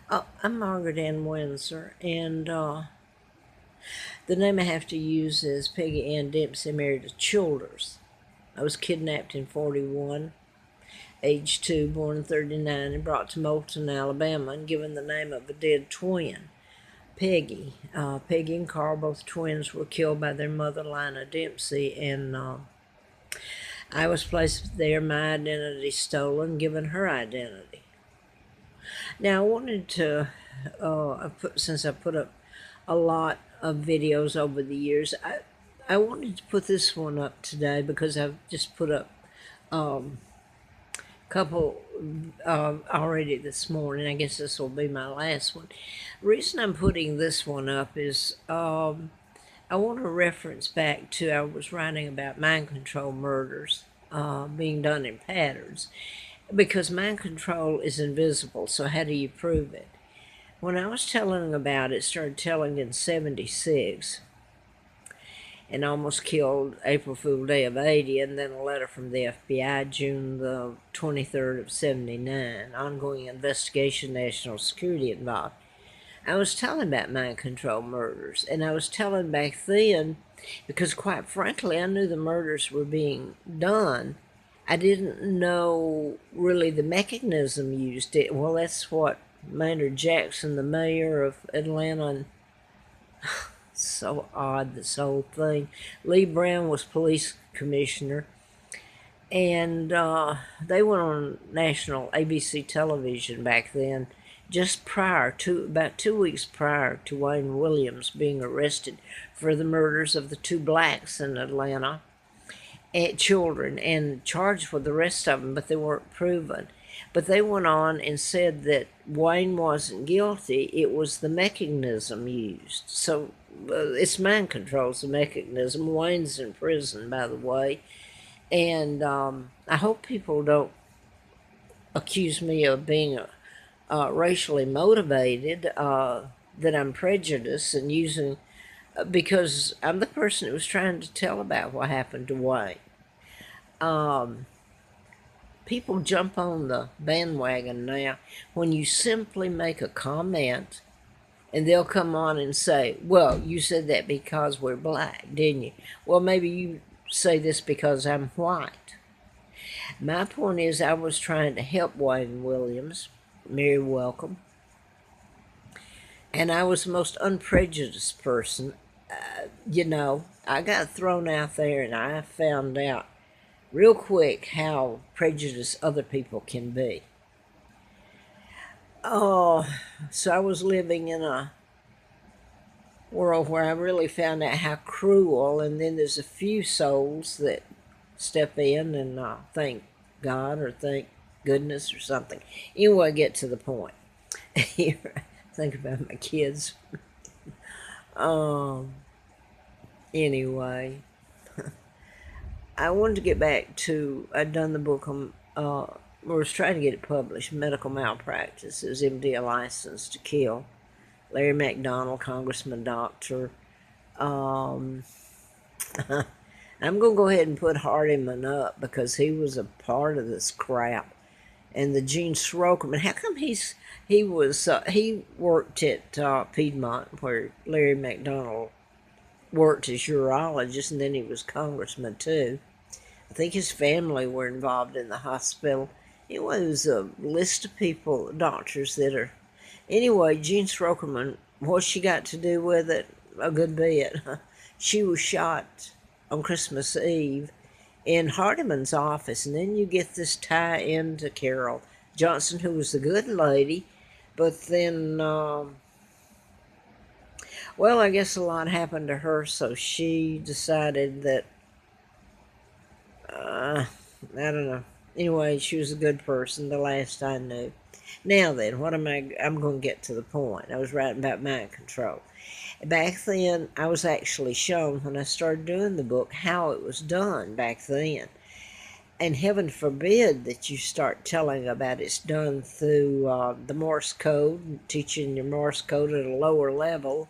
I'm Margaret Ann Windsor, and the name I have to use is Peggy Ann Dempsey, married to Childers. I was kidnapped in 41, age 2, born in 39, and brought to Moulton, Alabama, and given the name of a dead twin, Peggy. Peggy and Carl, both twins, were killed by their mother, Lina Dempsey, and I was placed there, my identity stolen, given her identity. Now, I wanted to, since I put up a lot of videos over the years, I wanted to put this one up today because I've just put up a couple already this morning. I guess this will be my last one. The reason I'm putting this one up is I want to reference back to, I was writing about mind control murders being done in patterns, because mind control is invisible, so how do you prove it? When I was telling about it, started telling in 76, and almost killed April Fool Day of 80, and then a letter from the FBI, June the 23rd of 79, ongoing investigation, national security involved. I was telling about mind control murders, and I was telling back then, because quite frankly, I knew the murders were being done. I didn't know really the mechanism used. Well, that's what Maynard Jackson, the mayor of Atlanta, and so odd, this whole thing. Lee Brown was police commissioner, and they went on national ABC television back then, just prior to, about 2 weeks prior to Wayne Williams being arrested for the murders of the two blacks in Atlanta, and children, and charged with the rest of them, but they weren't proven. But they went on and said that Wayne wasn't guilty, it was the mechanism used. So it's mind control's the mechanism. Wayne's in prison, by the way. And I hope people don't accuse me of being racially motivated, that I'm prejudiced and using, because I'm the person who was trying to tell about what happened to Wayne. People jump on the bandwagon now when you simply make a comment, and they'll come on and say, well, you said that because we're black, didn't you? Well, maybe you say this because I'm white. My point is, I was trying to help Wayne Williams, Mary Welcome, and I was the most unprejudiced person. I got thrown out there, and I found out real quick how prejudiced other people can be. Oh, so I was living in a world where I really found out how cruel, and then there's a few souls that step in and thank God or thank goodness or something. Anyway, get to the point. Think about my kids. Anyway, I wanted to get back to, I'd done the book on, was trying to get it published, Medical Malpractice. It was MD, a License to Kill. Larry McDonald, congressman, doctor. I'm going to go ahead and put Hardiman up because he was a part of this crap. And the Gene Srokerman, how come he worked at Piedmont, where Larry McDonald worked as urologist, and then he was congressman too. I think his family were involved in the hospital. Anyway, it was a list of people, doctors that are... Anyway, Gene Srokerman, what's she got to do with it? A good bit. She was shot on Christmas Eve in Hardiman's office, and then you get this tie into Carol Johnson, who was a good lady, but then... well, I guess a lot happened to her, so she decided that, I don't know. Anyway, she was a good person, the last I knew. Now then, I'm going to get to the point. I was writing about mind control. Back then, I was actually shown, when I started doing the book, how it was done back then. And heaven forbid that you start telling about it's done through the Morse code, teaching your Morse code at a lower level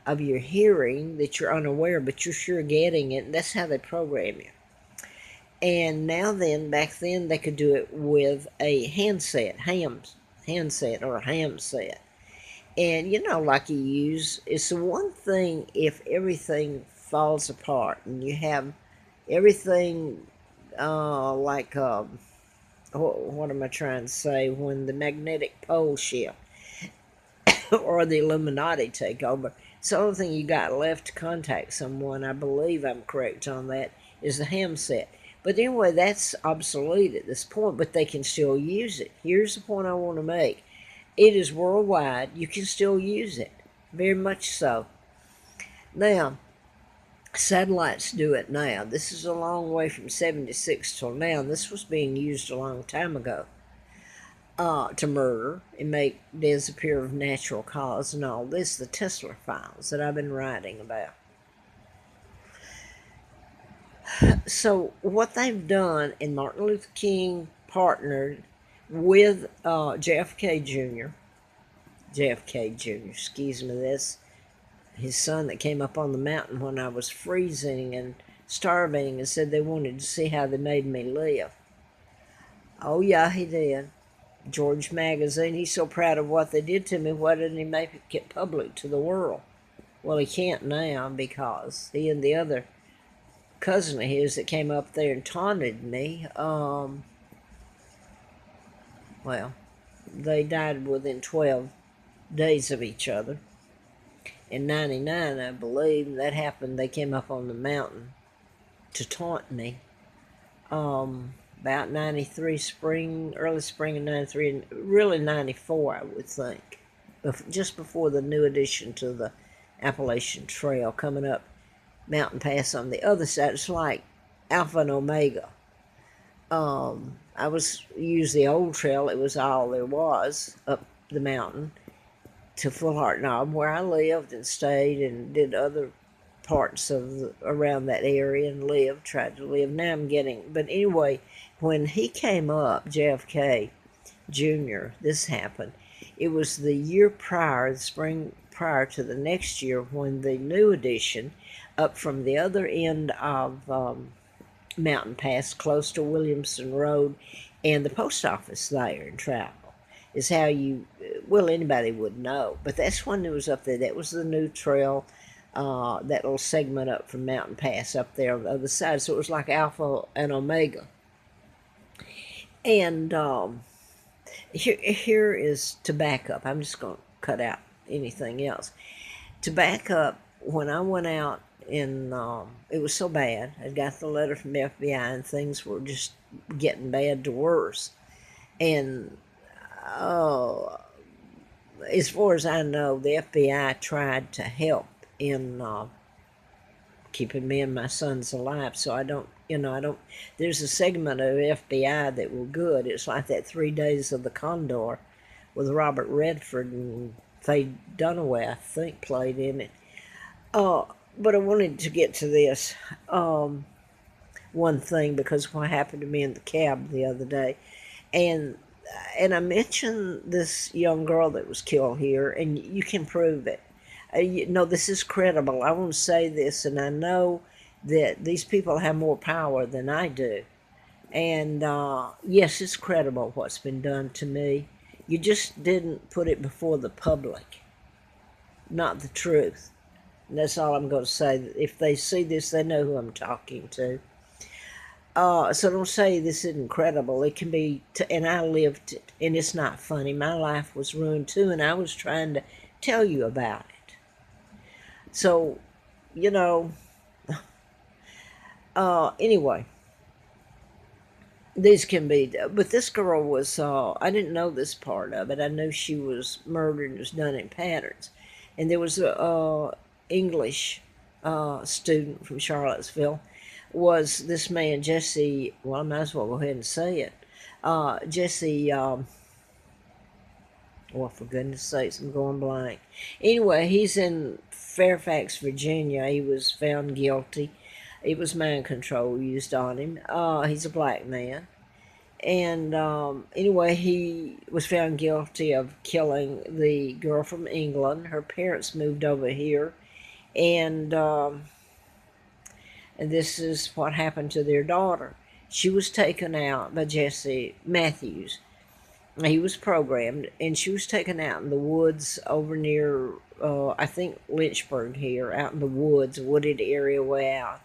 of your hearing that you're unaware, but you're sure getting it. And that's how they program you. And now then, back then, they could do it with a handset, handset or a ham set. And like you use, it's the one thing if everything falls apart and you have everything like what am I trying to say? When the magnetic pole shift or the Illuminati take over, it's the only thing you got left to contact someone. I believe I'm correct on that. Is the ham set. But anyway, that's obsolete at this point, but they can still use it. Here's the point I want to make. It is worldwide. You can still use it. Very much so. Now, satellites do it now. This is a long way from 76 till now. This was being used a long time ago to murder and make disappear of natural cause and all this. The Tesla files that I've been writing about. So what they've done, and Martin Luther King partnered with JFK Jr., excuse me, that's his son that came up on the mountain when I was freezing and starving and said they wanted to see how they made me live. Oh yeah, he did. George Magazine, he's so proud of what they did to me, why didn't he make it get public to the world? Well, he can't now because he and the other cousin of his that came up there and taunted me, well, they died within 12 days of each other. In 99, I believe, that happened. They came up on the mountain to taunt me. About 93 spring, early spring of 93, and really 94, I would think. Just before the new addition to the Appalachian Trail coming up Mountain Pass on the other side. It's like Alpha and Omega. I used the old trail. It was all there was up the mountain to Full Heart Knob, where I lived and stayed and did other parts of around that area and tried to live. Now I'm but anyway, when he came up, JFK Jr., this happened. It was the year prior, the spring prior to the next year, when the new addition up from the other end of Mountain Pass, close to Williamson Road, and the post office there in Travel, is how anybody would know. But that's when it was up there. That was the new trail, that little segment up from Mountain Pass up there on the other side. So it was like Alpha and Omega. And here is to back up. I'm just going to cut out anything else. To back up, when I went out it was so bad. I got the letter from the FBI and things were just getting bad to worse. And as far as I know, the FBI tried to help in keeping me and my sons alive. So I don't, there's a segment of FBI that were good. It's like that 3 Days of the Condor with Robert Redford and Faye Dunaway, I think, played in it. But I wanted to get to this one thing, because what happened to me in the cab the other day. And I mentioned this young girl that was killed here, and you can prove it. This is credible. I want to say this, and I know that these people have more power than I do. And yes, it's credible what's been done to me. You just didn't put it before the public, not the truth. And that's all I'm going to say. If they see this, they know who I'm talking to. So don't say this isn't credible. It can be, and I lived it, and it's not funny. My life was ruined too, and I was trying to tell you about it. So, anyway, these can be, but this girl was, I didn't know this part of it. I knew she was murdered and was done in patterns. And there was a English student from Charlottesville, was this man, Jesse, well, I might as well go ahead and say it. Jesse, well, for goodness sakes, I'm going blank. Anyway, he's in Fairfax, Virginia. He was found guilty. It was mind control used on him. He's a black man. And anyway, he was found guilty of killing the girl from England. Her parents moved over here. And this is what happened to their daughter. She was taken out by Jesse Matthews. He was programmed, and she was taken out in the woods over near, I think, Lynchburg here, out in the woods, wooded area way out.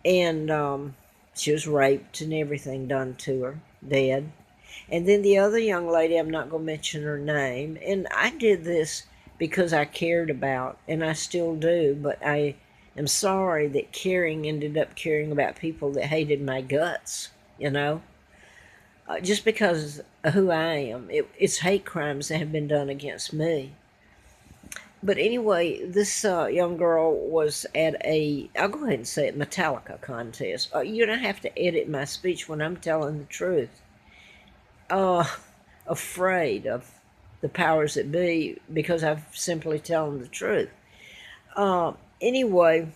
And she was raped and everything done to her, dead. And then the other young lady, I'm not going to mention her name, and I did this because I cared about, and I still do, but I am sorry that caring ended up caring about people that hated my guts, you know? Just because of who I am. It's hate crimes that have been done against me. But anyway, this young girl was at I'll go ahead and say it, Metallica contest. You don't have to edit my speech when I'm telling the truth. Afraid of the powers that be because I'm simply telling the truth. Anyway,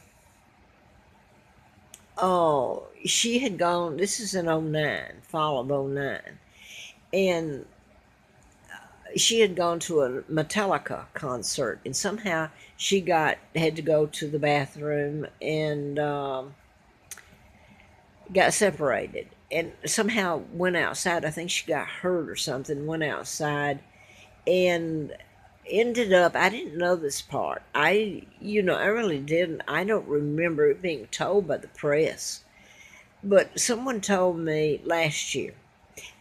she had gone, this is in '09, fall of '09, and she had gone to a Metallica concert, and somehow she had to go to the bathroom and got separated, and somehow went outside. I think she got hurt or something. Went outside and ended up. I didn't know this part. I really didn't. I don't remember it being told by the press, but someone told me last year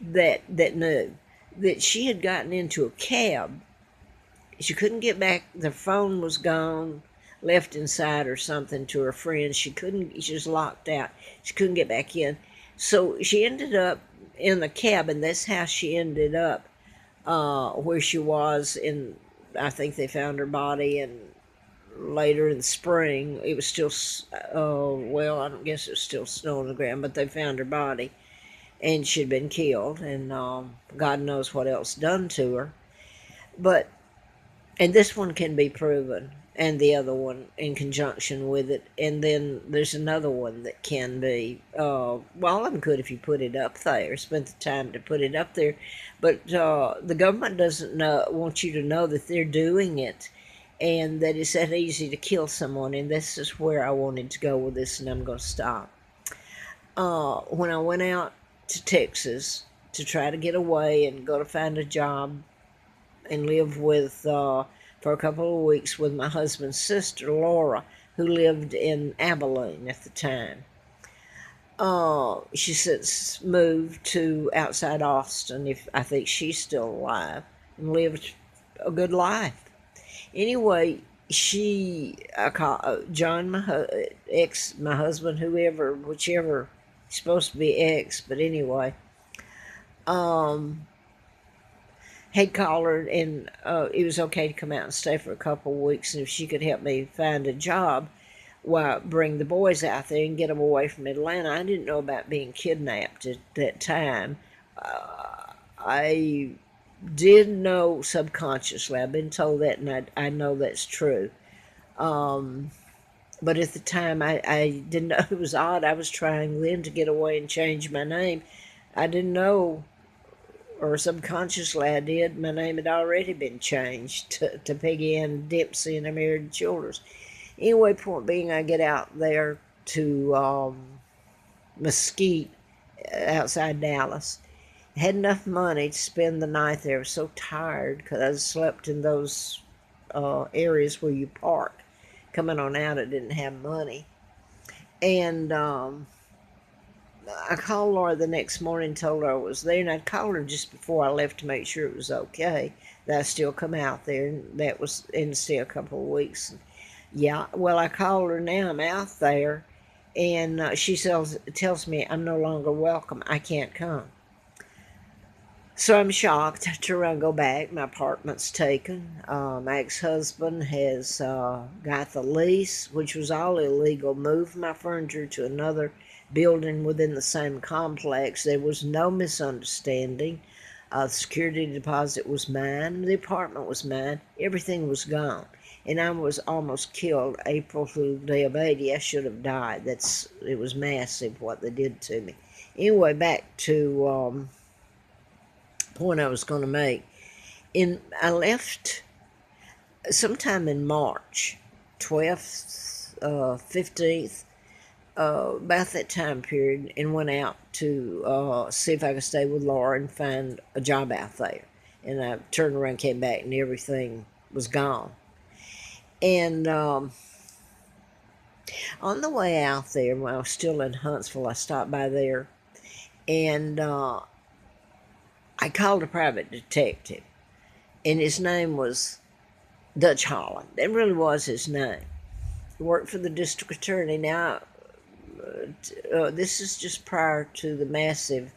that knew that she had gotten into a cab. She couldn't get back. The phone was gone, left inside or something to her friends. She was locked out. She couldn't get back in. So she ended up in the cab, and that's how she ended up where she was. I think they found her body, and later in the spring, it was still, I don't guess it was still snow on the ground, but they found her body. And she'd been killed, and God knows what else done to her. And this one can be proven, and the other one in conjunction with it. And then there's another one that can be, all of them could if you put it up there, spent the time to put it up there. But the government doesn't want you to know that they're doing it, and that it's that easy to kill someone. And this is where I wanted to go with this, and I'm going to stop. When I went out to Texas to try to get away and go to find a job and live with for a couple of weeks with my husband's sister, Laura, who lived in Abilene at the time. She since moved to outside Austin, I think she's still alive, and lived a good life. Anyway, I call John, my husband, whichever, he's supposed to be ex, but anyway, had called her, and it was okay to come out and stay for a couple of weeks, and if she could help me find a job, bring the boys out there and get them away from Atlanta. I didn't know about being kidnapped at that time. I did know subconsciously. I've been told that, and I know that's true. But at the time, I didn't know. It was odd. I was trying then to get away and change my name. I didn't know, or subconsciously I did, my name had already been changed to Peggy Ann Dempsey, and I married Childers. Anyway, point being, I get out there to Mesquite, outside Dallas. I had enough money to spend the night there. I was so tired because I slept in those areas where you park. Coming on out, I didn't have money. And I called Laura the next morning and told her I was there. And I called her just before I left to make sure it was okay, that I still come out there. And that was in still a couple of weeks. Yeah, well, I called her now. I'm out there. And she tells me I'm no longer welcome. I can't come. So I'm shocked to go back. My apartment's taken. My ex-husband has got the lease, which was all illegal, moved my furniture to another building within the same complex. There was no misunderstanding. The security deposit was mine. The apartment was mine. Everything was gone. And I was almost killed April through the day of 80. I should have died. It was massive what they did to me. Anyway, back to point I was going to make. I left sometime in March, 12th, 15th, about that time period and went out to see if I could stay with Laura and find a job out there. And I turned around, came back, and everything was gone. And on the way out there, when I was still in Huntsville, I stopped by there, and I called a private detective, and his name was Dutch Holland. That really was his name. He worked for the district attorney. Now, this is just prior to the massive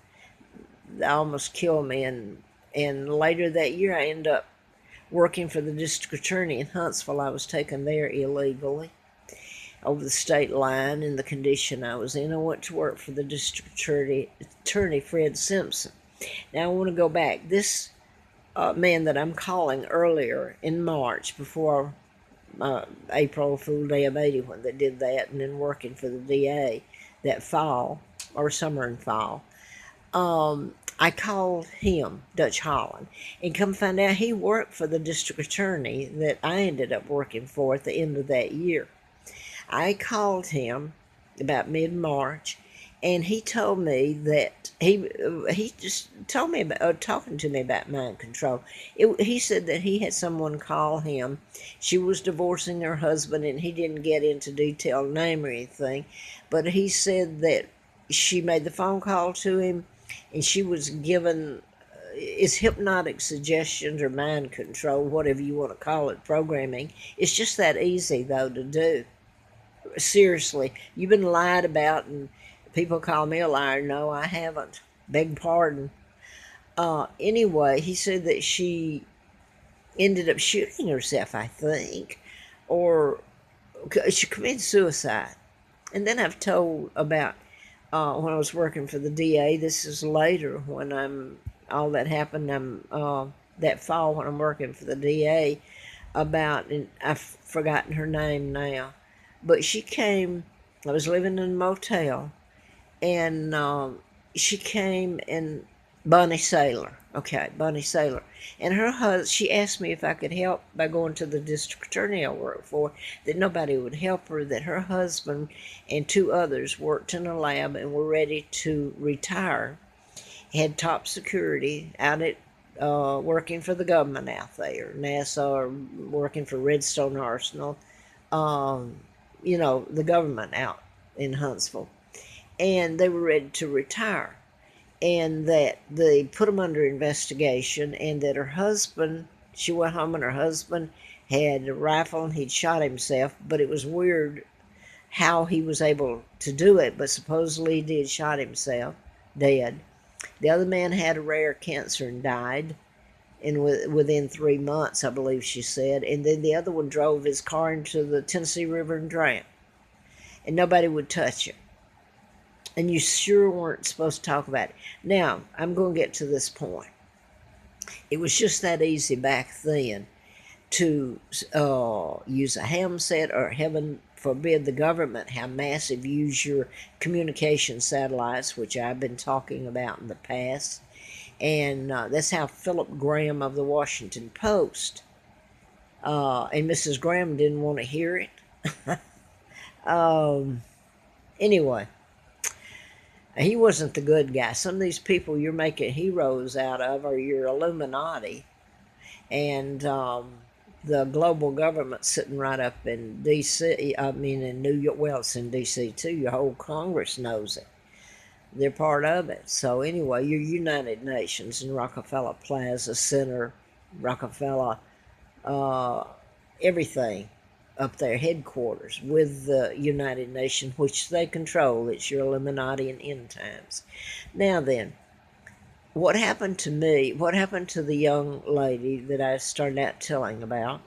that almost killed me, and later that year I ended up working for the district attorney in Huntsville. I was taken there illegally over the state line in the condition I was in. I went to work for the district attorney Fred Simpson. Now I want to go back. This man that I'm calling earlier in March, before April Fool Day of '80 when they did that, and then working for the DA that fall, or summer and fall, I called him, Dutch Holland, and come find out he worked for the district attorney that I ended up working for at the end of that year. I called him about mid-March, and he told me that he just told me about talking to me about mind control. He said that he had someone call him. She was divorcing her husband, and he didn't get into detailed name or anything, but he said that she made the phone call to him, and she was given it's hypnotic suggestions or mind control, whatever you want to call it, programming. It's just that easy, though, to do. Seriously, you've been lied about, and people call me a liar. No, I haven't. Beg pardon. Anyway, he said that she ended up shooting herself, I think, or she committed suicide. And then I've told about when I was working for the DA. This is later when all that happened. That fall when I'm working for the DA about, and I've forgotten her name now, but she came. I was living in a motel, and she came, and Bonnie Saylor. Okay, Bonnie Saylor. And her husband, she asked me if I could help by going to the district attorney I worked for, that nobody would help her, that her husband and two others worked in a lab and were ready to retire, had top security out at working for the government out there, NASA, or working for Redstone Arsenal, the government out in Huntsville. And they were ready to retire, and that they put them under investigation, and that her husband, she went home and her husband had a rifle and he'd shot himself, but it was weird how he was able to do it, but supposedly he did shot himself, dead. The other man had a rare cancer and died within 3 months, I believe she said, and then the other one drove his car into the Tennessee River and drowned, and nobody would touch it. And you sure weren't supposed to talk about it. Now, I'm going to get to this point. It was just that easy back then to use a ham set, or heaven forbid the government, how massive, use your communication satellites, which I've been talking about in the past. And that's how Philip Graham of the Washington Post, and Mrs. Graham didn't want to hear it. Anyway, he wasn't the good guy. Some of these people you're making heroes out of are your Illuminati. And the global government sitting right up in D.C., in New York. Well, it's in D.C. too. Your whole Congress knows it. They're part of it. So anyway, your United Nations and Rockefeller Plaza Center, Rockefeller, everything up there, headquarters with the United Nations, which they control. It's your Illuminati and end times. Now then, what happened to me, what happened to the young lady that I started out telling about,